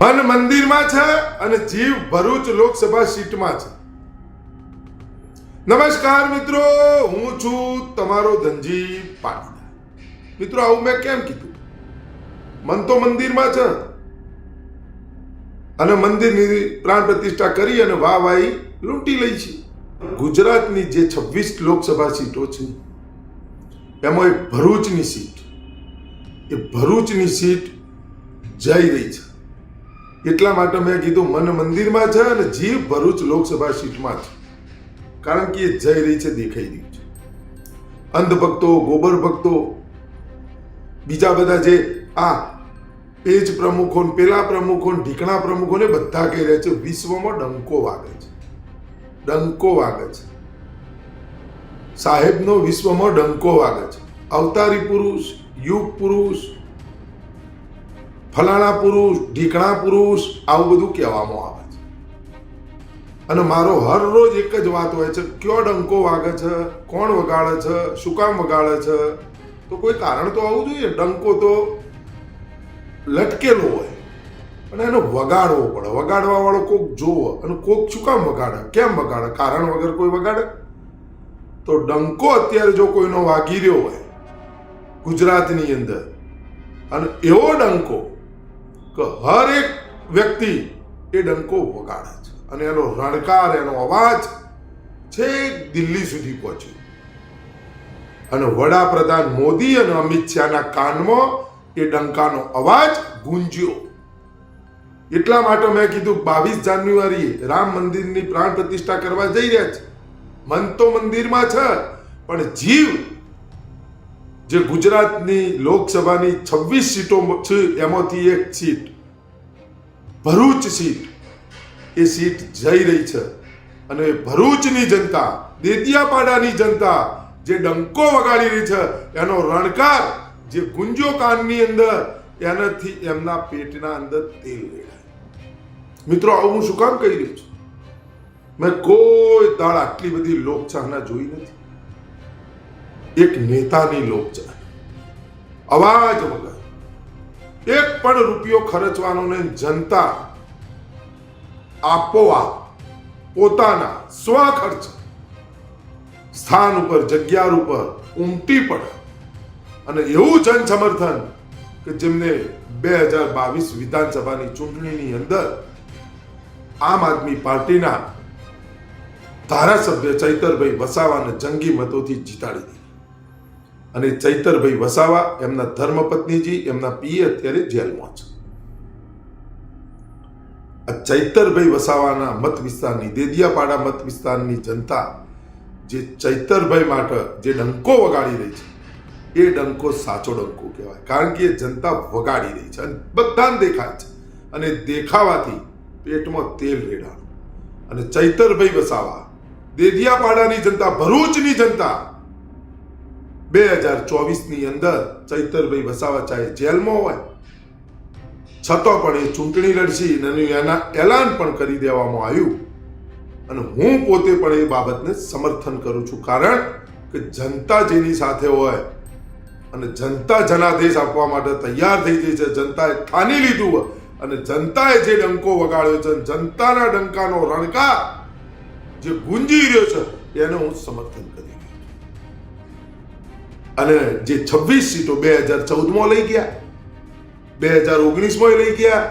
મન મંદિરમાં છે અને જીવ ભરૂચ લોકસભા સીટમાં છે. નમસ્કાર મિત્રો, હું છું તમારો ધનજી પાટીદાર. મિત્રો, આવું મેં કેમ કીધું? મન તો મંદિરમાં છે અને મંદિરની પ્રાણ પ્રતિષ્ઠા કરી અને વાહવાહી લૂંટી લઈ છે. ગુજરાતની જે 26 લોકસભા સીટો છે એમાં એક ભરૂચની સીટ, એ ભરૂચની સીટ જઈ રહી છે. એટલા માટે મેં કીધું મન મંદિરમાં છે અને જીવ ભરૂચ લોકસભા સીટમાં છે. કારણ કે એ જઈ રહી છે, દેખાઈ રહ્યું છે. અંધભક્તો, ગોબર ભક્તો, બીજા બધા જે આ પેજ પ્રમુખો, પેલા પ્રમુખો, ઢીકણા પ્રમુખોને બધા કહી રહ્યા છે વિશ્વમાં ડંકો વાગે છે, ડંકો વાગે છે. સાહેબનો વિશ્વમાં ડંકો વાગે છે. અવતારી પુરુષ, યુગ પુરુષ, ફલાણા પુરુષ, ઢીકણા પુરુષ, આવું બધું કહેવામાં આવે છે. અને મારો હર રોજ એક જ વાત હોય છે, કયો ડંકો વાગે છે, કોણ વગાડે છે, શું કામ વગાડે છે? તો કોઈ કારણ તો આવવું જોઈએ. ડંકો તો લટકેલો હોય અને એનો વગાડવો પડે. વગાડવા વાળો કોક જોવો અને કોક શું કામ વગાડે, કેમ વગાડે? કારણ વગર કોઈ વગાડે? તો ડંકો અત્યારે જો કોઈનો વાગી રહ્યો હોય ગુજરાતની અંદર, અને એવો ડંકો કે હર એક વ્યક્તિ એ ડંકો વગાડે છે અને એનો રણકાર, એનો અવાજ છેક દિલ્હી સુધી પહોંચ્યો અને વડાપ્રધાન મોદી અને અમિત શાહના કાનમાં એ ડંકાનો અવાજ ગુંજ્યો. એટલા માટે મેં કીધું 22 જાન્યુઆરીએ રામ મંદિરની પ્રાણ પ્રતિષ્ઠા કરવા જઈ રહ્યા છે. મન તો મંદિરમાં છે પણ જીવ જે ગુજરાતની લોકસભાની 26 સીટો છે એમાંથી એક સીટ ભરૂચ સીટ, એ સીટ જઈ રહી છે. અને ભરૂચની જનતા, દેડિયાપાડાની જનતા જે ડંકો વગાડી રહી છે, એનો રણકાર જે ગુંજો કાનની અંદર, એનાથી એમના પેટના અંદર તેલ રેડાય. મિત્રો, આવું હું શું કામ કહી રહ્યો છું? મેં કોઈ દાળ આટલી બધી લોકચાહના જોઈ નથી. એક નેતાની લોકચાહના, અવાજ વગર, એક પણ રૂપિયો ખર્ચવાનો નહીં. જનતા આપોઆપ પોતાના સ્વખર્ચ સ્થાન ઉપર, જગ્યા ઉપર ઉમટી પડે અને એવું જન સમર્થન કે જેમને 2022 વિધાનસભાની ચૂંટણીની અંદર આમ આદમી પાર્ટીના ધારાસભ્ય ચૈતરભાઈ વસાવાને જંગી મતોથી જીતાડી દીધી. અને ચૈતરભાઈ વસાવા, એમના ધર્મપત્નીજી, એમના પીએ અત્યારે જેલમાં છે. આ ચૈતરભાઈ વસાવાના મત વિસ્તારની, દેડિયાપાડા મત વિસ્તારની જનતા જે ચૈતરભાઈ માટે જે ડંકો વગાડી રહી છે, એ ડંકો સાચો ડંકો કહેવાય. કારણ કે એ જનતા વગાડી રહી છે અને બધાને દેખાય છે અને દેખાવાથી પેટમાં તેલ રેડાણ. અને ચૈતરભાઈ વસાવા, દેડિયાપાડાની જનતા, ભરૂચની જનતા 2024ની અંદર ચૈતરભાઈ વસાવા ચાહે જેલમાં હોય છતાં પણ એ ચૂંટણી લડશે અને એના એલાન પણ કરી દેવામાં આવ્યું. અને હું પોતે પણ એ બાબતને સમર્થન કરું છું. કારણ કે જનતા જેની સાથે હોય અને જનતા જનાદેશ આપવા માટે તૈયાર થઈ ગઈ છે, જનતાએ ઠાની લીધું હોય અને જનતાએ જે ડંકો વગાડ્યો છે, જનતાના ડંકાનો રણકાર જે ગુંજી રહ્યો છે, એને હું સમર્થન કરી. અને જે 26 સીટો 2014માં લઈ ગયા, 2019માં લઈ ગયા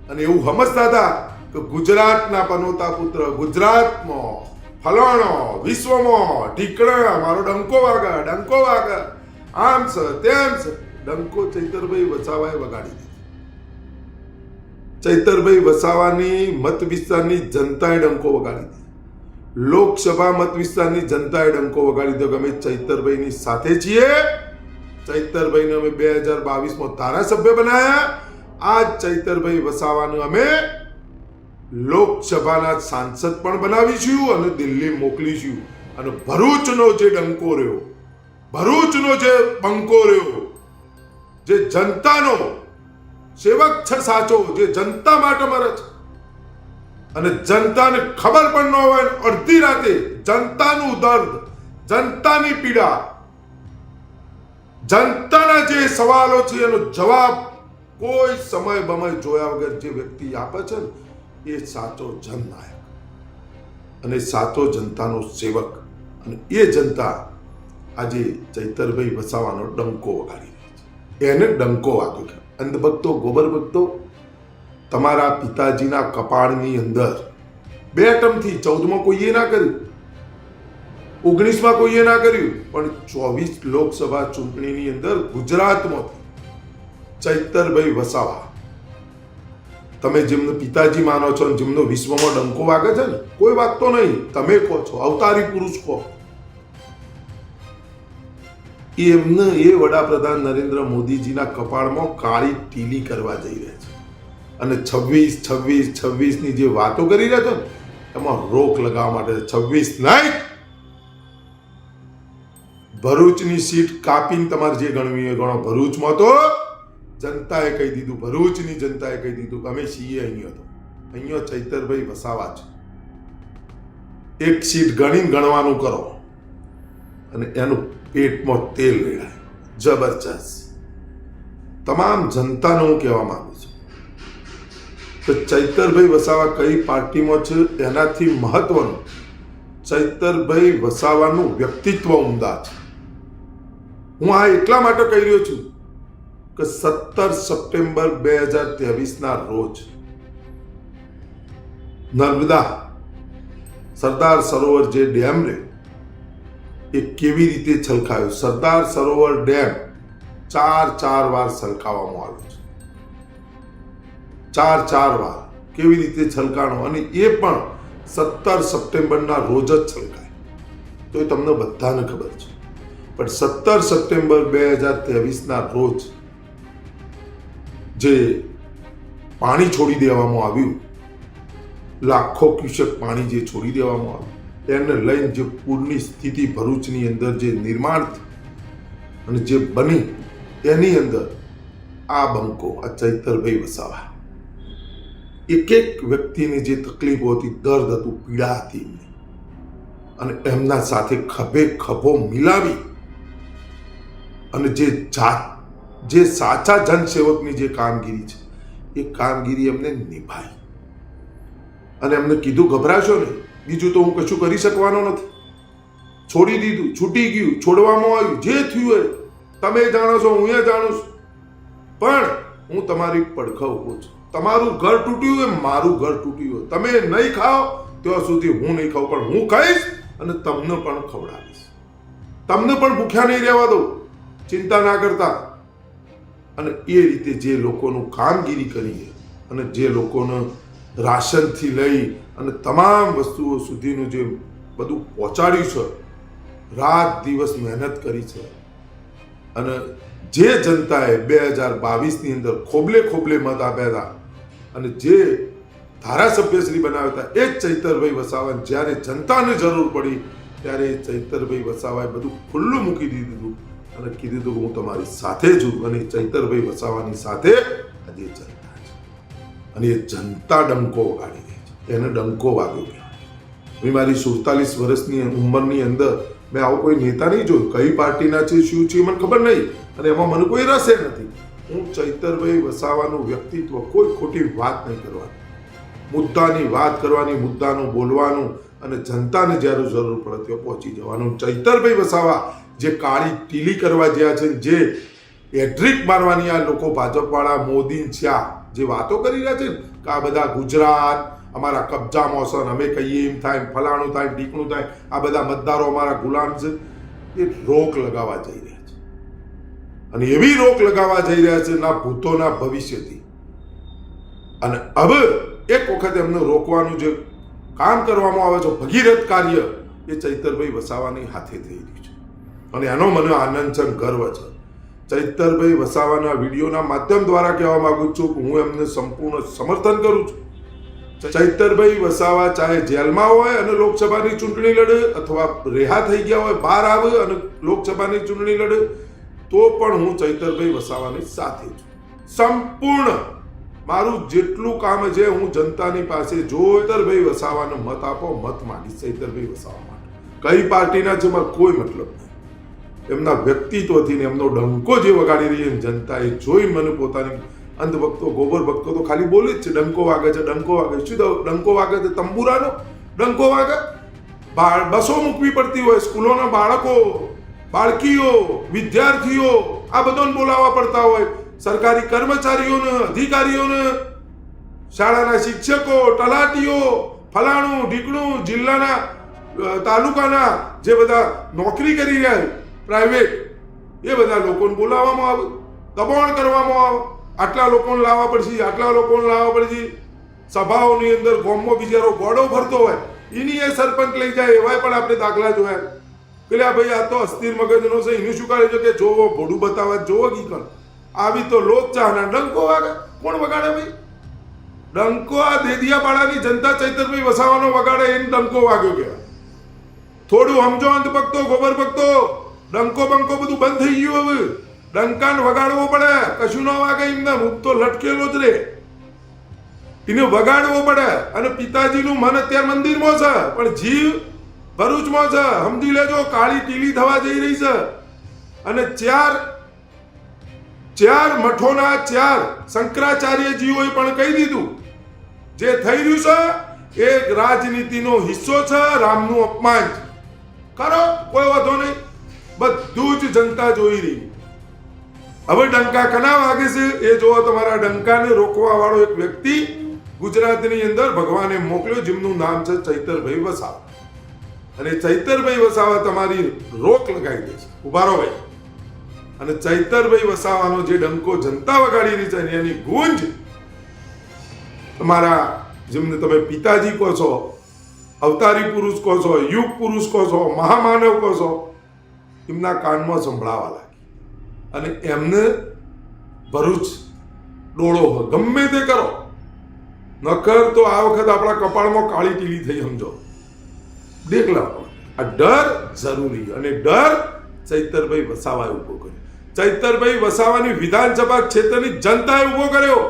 અને એવું સમજતા હતા કે ગુજરાતના પનોતા પુત્ર, ગુજરાતમાં ફલાણો, વિશ્વમાં ઢીકણા, મારો ડંકો વાગે, ડંકો વાગે, આમ છે તેમ છે. ડંકો ચૈતરભાઈ વસાવાએ વગાડી દીધી. ચૈતરભાઈ વસાવાની મત વિસ્તારની જનતાએ ડંકો વગાડી દીધી. લોકસભા મત વિસ્તારની જનતાએ ડંકો વગાડી દીધો કે અમે ચૈતરભાઈની સાથે છીએ. ચૈતરભાઈને અમે 2022માં ધારાસભ્ય બનાવ્યા. આ ચૈતરભાઈ વસાવાને અમે લોકસભાના સાંસદ પણ બનાવીશું અને દિલ્હી મોકલીશું. અને ભરૂચનો જે ડંકો રહ્યો, ભરૂચનો જે બંકો રહ્યો, જે જનતાનો સેવક છે સાચો, જે જનતા માટે મરે છે અને જનતાને ખબર પણ ન હોય, અડધી રાતે જનતાનું દર્દ, જનતાની પીડા, જનતાના જે સવાલો છે એનો જવાબ કોઈ સમય બમય જોયા વગર જે વ્યક્તિ આપે છે ને એ સાચો જનનાયક અને સાચો જનતાનો સેવક. અને એ જનતા આજે ચૈતરભાઈ વસાવાનો ડંકો વગાડી રહી છે. એને ડંકો વાગ્યો છે. અંધભક્તો, ગોબર ભક્તો, તમારા પિતાજીના કપાળની અંદર 2 ટર્મથી 14માં કોઈએ ના કર્યું, 19માં કોઈએ ના કર્યું, પણ 24 લોકસભા ચૂંટણીની અંદર ગુજરાતમાંથી ચૈતરભાઈ વસાવા, તમે જેમને પિતાજી માનો છો, જેમનો વિશ્વમાં ડંકો વાગે છે ને, કોઈ વાગતો નહીં, તમે કહો છો, અવતારી પુરુષ કહો, એમને એ વડાપ્રધાન નરેન્દ્ર મોદીજીના કપાળમાં કાળી ટીલી કરવા જઈ રહ્યા છે. અને 26 ની જે વાતો કરી રહ્યા છો ને, એમાં રોક લગાવવા માટે 26 નહીં, ભરૂચની સીટ કાપીને તમારે જે ગણવી એ ગણો. ભરૂચમાં તો જનતાએ કહી દીધું, ભરૂચની જનતાએ કહી દીધું કે અમે છીએ અહીંયા. તો અહીંયા ચૈતરભાઈ વસાવા છે. એક સીટ ગણીને ગણવાનું કરો અને એનું પેટમાં તેલ રેડાય. જબરજસ્ત. તમામ જનતાને હું કહેવા માંગુ છું કે ચૈતરભાઈ વસાવા કઈ પાર્ટીમાં છે એનાથી મહત્વનું ચૈતરભાઈ વસાવાનું વ્યક્તિત્વ ઉમદા છે. હું આ એટલા માટે કહી રહ્યો છું કે 17 સપ્ટેમ્બર 2023 રોજ નર્મદા સરદાર સરોવર જે ડેમ રે એ કેવી રીતે છલકાયો. સરદાર સરોવર ડેમ 4 વાર છલકાવવામાં આવ્યો છે. 4 વાર કેવી રીતે છલકાણો, અને એ પણ 17 સપ્ટેમ્બરના રોજ જ છલકાય. તો એ તમને બધાને ખબર છે. પણ 17 સપ્ટેમ્બર 2023 રોજ જે પાણી છોડી દેવામાં આવ્યું, લાખો ક્યુસેક પાણી જે છોડી દેવામાં આવ્યું, એને લઈને જે પૂરની સ્થિતિ ભરૂચની અંદર જે નિર્માણ અને જે બની, એની અંદર આ બંકો, આ ચૈતરભાઈ વસાવા, એક વ્યક્તિની જે તકલીફો હતી, દર્દ હતું, પીડા હતી એમની, અને એમના સાથે ખભે ખભો મિલાવી અને જે સાચા જનસેવકની જે કામગીરી છે એ કામગીરી એમને નિભાઈ. અને એમને કીધું ગભરાશો નહીં, બીજું તો હું કશું કરી શકવાનો નથી. છોડી દીધું, છૂટી ગયું, છોડવામાં આવ્યું, જે થયું એ તમે જાણો છો, હું એ જાણું છું. પણ હું તમારી પડખે ઊભો છું. તમારું ઘર તૂટ્યું હોય, મારું ઘર તૂટ્યું હોય, તમે નહીં ખાઓ ત્યાં સુધી હું નહીં ખાઉં, પણ હું ખાઈશ અને તમને પણ ખવડાવીશ. તમને પણ ભૂખ્યા નહીં રહેવા દઉં, ચિંતા ના કરતા. અને એ રીતે જે લોકોનું કામગીરી કરીએ અને જે લોકોને રાશનથી લઈ અને તમામ વસ્તુઓ સુધીનું જે બધું પહોંચાડ્યું છે, રાત દિવસ મહેનત કરી છે. અને જે જનતાએ 2022ની અંદર ખોબલે ખોબલે મત આપ્યા હતા અને જે ધારાસભ્યશ્રી બનાવ્યા હતા, એ જ ચૈતરભાઈ વસાવાને જ્યારે જનતાને જરૂર પડી ત્યારે ચૈતરભાઈ વસાવાએ બધું ખુલ્લું મૂકી દીધું અને કીધું હતું કે હું તમારી સાથે છું. અને ચૈતરભાઈ વસાવાની સાથે આજે જનતા છે. અને એ જનતા ડંકો વગાડી રહી છે. એને ડંકો વાગ્યો કહેવાય. મેં મારી 47 વર્ષની ઉંમરની અંદર મેં આવો કોઈ નેતા નહીં જોયું. કઈ પાર્ટીના છે, શું છે, મને ખબર નહીં, અને એમાં મને કોઈ રસે નથી. હું ચૈતરભાઈ વસાવાનું વ્યક્તિત્વ, કોઈ ખોટી વાત નહીં કરવાની, મુદ્દાની વાત કરવાની, મુદ્દાનું બોલવાનું, અને જનતાને જ્યારે જરૂર પડે ત્યાં પહોંચી જવાનું. ચૈતરભાઈ વસાવા જે કાળી ટીલી કરવા જ્યાં છે, જે એડ્રિક મારવાની આ લોકો ભાજપવાળા મોદી છ્યા જે વાતો કરી રહ્યા છે કે આ બધા ગુજરાત અમારા કબજામાં છે, અમે કહીએ એમ થાય, ફલાણું થાય, ઢીકણું થાય, આ બધા મતદારો અમારા ગુલામ છે, એ રોક લગાવવા જઈ રહ્યા છે. અને એવી રોક લગાવવા જઈ રહ્યા છે ના ભૂતોના ભવિષ્યથી. અને હવે એક વખત એમને રોકવાનું જે કામ કરવામાં આવે છે, ભગીરથ કાર્ય, એ ચૈતરભાઈ વસાવાની હાથે થઈ રહ્યું છે. અને એનો મને આનંદ છે, ગર્વ છે. ચૈતરભાઈ વસાવાના વિડીયોના માધ્યમ દ્વારા કહેવા માંગુ છું કે હું એમને સંપૂર્ણ સમર્થન કરું છું. ચૈતરભાઈ વસાવા ચાહે જેલમાં હોય અને લોકસભાની ચૂંટણી લડે, અથવા રહ્યા થઈ ગયા હોય, બહાર આવે અને લોકસભાની ચૂંટણી લડે, તો પણ હું ચૈતરભાઈ વસાવાની સાથે છું. સંપૂર્ણ મારું જેટલું કામ છે, હું જનતાની પાસે ચૈતરભાઈ વસાવાનો મત આપો, મત માંગીશ ચૈતરભાઈ વસાવા માટે. કઈ પાર્ટીના છે મારે કોઈ મતલબ નહીં. એમના વ્યક્તિત્વથી ને એમનો ડંકો જે વગાડી રહી જનતાએ જોઈ મને પોતાની અંધભક્તો ગોબર ભક્તો તો ખાલી બોલે જ છે, ડંકો વાગે છે, ડંકો વાગે છે. શું ડંકો વાગે છે? તંબુરાનો ડંકો વાગે. બસો મૂકવી પડતી હોય, સ્કૂલોના બાળકો, બાળકીઓ, વિદ્યાર્થીઓ આ બધાને બોલાવવા પડતા હોય, સરકારી કર્મચારીઓને, અધિકારીઓને, શાળાના શિક્ષકો, તલાટીઓ, ફલાણું ઢીકણું, જિલ્લાના તાલુકાના જે બધા નોકરી કરી રહ્યા પ્રાઇવેટ, એ બધા લોકોને બોલાવવામાં આવે, દબાણ કરવામાં આવે, આટલા લોકોને લાવવા પડશે, આટલા લોકોને લાવવા પડશે. સભાઓની અંદર ગામમાં બિચારો ગોળો ભરતો હોય, એની એ સરપંચ લઈ જાય, એવાય પણ આપણે દાખલા જોયા. પેલા ભાઈ આ તો અસ્થિર મગજનો છે, એનું શું કરે છે કે જોવો ભોડું બતાવવા, જોવો ગીકણ આવી તો લોકચાહના ડંકો વાગે. કોણ વગાડે ભાઈ ડંકો? આ દેદિયાપાડાની જનતા ચૈતરભાઈ વસાવાનો વગાડે, એને ડંકો વાગ્યો કહેવાય. થોડું સમજો અંધભક્તો, ગોબર ભક્તો, ડંકો બંકો બધું બંધ થઈ ગયું. હવે ડંકાને વગાડવો પડે, કશું ન વાગે એમને, હું તો લટકેલો જ રે, એને વગાડવો પડે. અને પિતાજીનું મન અત્યારે મંદિરમાં છે, પણ જીવ ભરૂચમાં છે. સમજી લેજો, કાળી ટીલી થવા જઈ રહી છે. અને ચાર મઠોના 4 શંકરાચાર્યજીઓએ પણ કહી દીધું, જે થઈ રહ્યું છે એ રાજનીતિનો હિસ્સો છે, રામનું અપમાન છે. કરો, કોઈ વાંધો નહીં, બધું જ જનતા જોઈ રહી. હવે ડંકા કના વાગે છે એ જોવો. તમારા ડંકાને રોકવા વાળો એક વ્યક્તિ ગુજરાતની અંદર ભગવાને મોકલ્યો, જેમનું નામ છે ચૈતરભાઈ વસાવા. અને ચૈતરભાઈ વસાવા તમારી રોક લગાવી દેશે. ઉભા રહો ભાઈ. અને ચૈતરભાઈ વસાવાનો જે ડંકો જનતા વગાડી રહી છે એની ગુંજ તમારા જેમને તમે પિતાજી કહો છો, અવતારી પુરુષ કહો છો, યુગ પુરુષ કહો છો, મહામાનવ કહો છો, એમના કાનમાં સંભળાવા લાગી. અને એમને ભરૂચ ડોળો ગમે તે કરો, નકર તો આ વખત આપણા કપાળમાં કાળી ટીલી થઈ. સમજો, દેખલા આ ડર જરૂરી. અને ડર ચૈતરભાઈ વસાવાએ ઉભો કર્યો. ચૈતરભાઈ વસાવાની વિધાનસભા ક્ષેત્રની જનતાએ ઉભો કર્યો.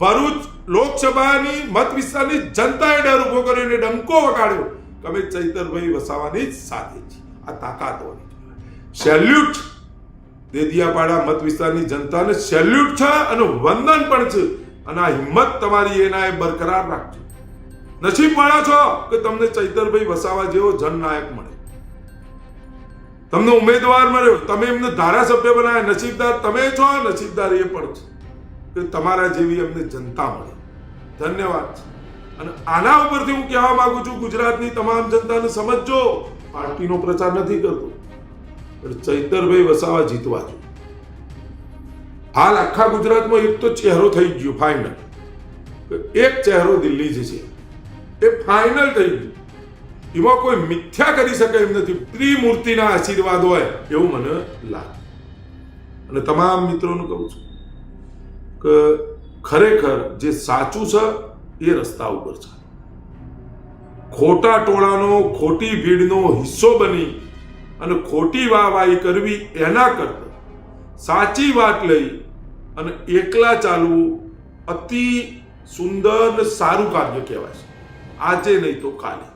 ભરૂચ લોકસભાની મત વિસ્તારની જનતાએ ડર ઉભો કર્યો અને ડંકો વગાડ્યો કે અમે ચૈતરભાઈ વસાવાની જ સાથે છીએ. આ તાકાત હોવી. સેલ્યુટ દેદિયાપાડા મત વિસ્તારની જનતાને સેલ્યુટ છે અને વંદન પણ છે. અને આ હિંમત તમારી એના એ બરકરાર રાખજો. નસીબવાળા છો કે તમને ચૈતરભાઈ વસાવા જેવો જનનાયક મળે, તમને ઉમેદવાર મળ્યો, તમે એમને ધારાસભ્ય બનાવ્યા. નસીબદાર તમે છો, નસીબદાર એ પણ છે કે તમારા જેવી એમને જનતા મળે. ધન્યવાદ. અને આના ઉપરથી હું કહેવા માંગુ છું, ગુજરાતની તમામ જનતાને સમજજો, પાર્ટીનો પ્રચાર નથી કરતો, પણ ચૈતરભાઈ વસાવા જીતવા જો. હાલ આખા ગુજરાતમાં એક તો ચહેરો થઈ ગયો ફાઇનલ. એક ચહેરો દિલ્હી જે છે એ ફાઇનલ થઈ ગયું. એમાં કોઈ મિથ્યા કરી શકે એમ નથી. ત્રિમૂર્તિના આશીર્વાદ હોય એવું મને લાગે. અને તમામ મિત્રોને કહું છું કે ખરેખર જે સાચું છે એ રસ્તા ઉપર છે. ખોટા ટોળાનો, ખોટી ભીડનો હિસ્સો બની અને ખોટી વાહવાહી કરવી એના કરતા સાચી વાત લઈ અને એકલા ચાલવું અતિ સુંદર ને સારું કાર્ય કહેવાય છે. આજે નહીં તો કાલે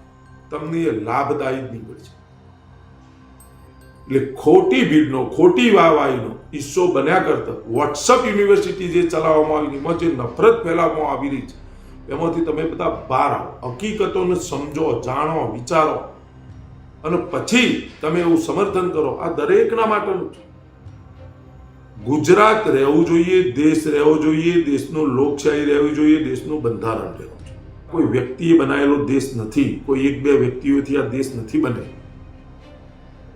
તમને એ લાભદાયી જ નીકળશે. એટલે ખોટી ભીડનો, ખોટી વાહવાહીનો હિસ્સો બન્યા કરતા વોટ્સઅપ યુનિવર્સિટી જે ચલાવવામાં આવી, એમાં જે નફરત ફેલાવવામાં આવી રહી છે, એમાંથી તમે બધા બહાર આવો, હકીકતોને સમજો, જાણો, વિચારો અને પછી તમે એવું સમર્થન કરો. આ દરેકના માટેનું છે. ગુજરાત રહેવું જોઈએ, દેશ રહેવો જોઈએ, દેશનું લોકશાહી રહેવી જોઈએ, દેશનું બંધારણ રહેવું જોઈએ. કોઈ વ્યક્તિએ બનાવેલો દેશ નથી, કોઈ એક બે વ્યક્તિઓથી આ દેશ નથી બને.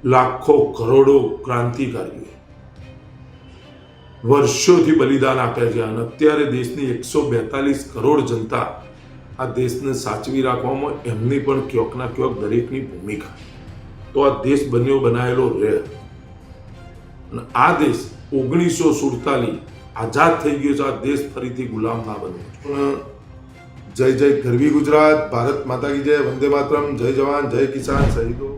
લાખો કરોડો ક્રાંતિકારીઓ વર્ષોથી બલિદાન આપ્યા છે અને અત્યારે દેશની 142 કરોડ જનતા આ દેશને સાચવી રાખવામાં એમની પણ ક્યાંક ના ક્યાંક દરેકની ભૂમિકા. તો આ દેશ બન્યો બનાવેલો રહે. અને આ દેશ 1947 આઝાદ થઈ ગયો છે. આ દેશ ફરીથી ગુલામ ના બન્યો. પણ જય જય ગરવી ગુજરાત, ભારત માતા કી જય, વંદે માતરમ, જય જવાન, જય કિસાન, શહીદો.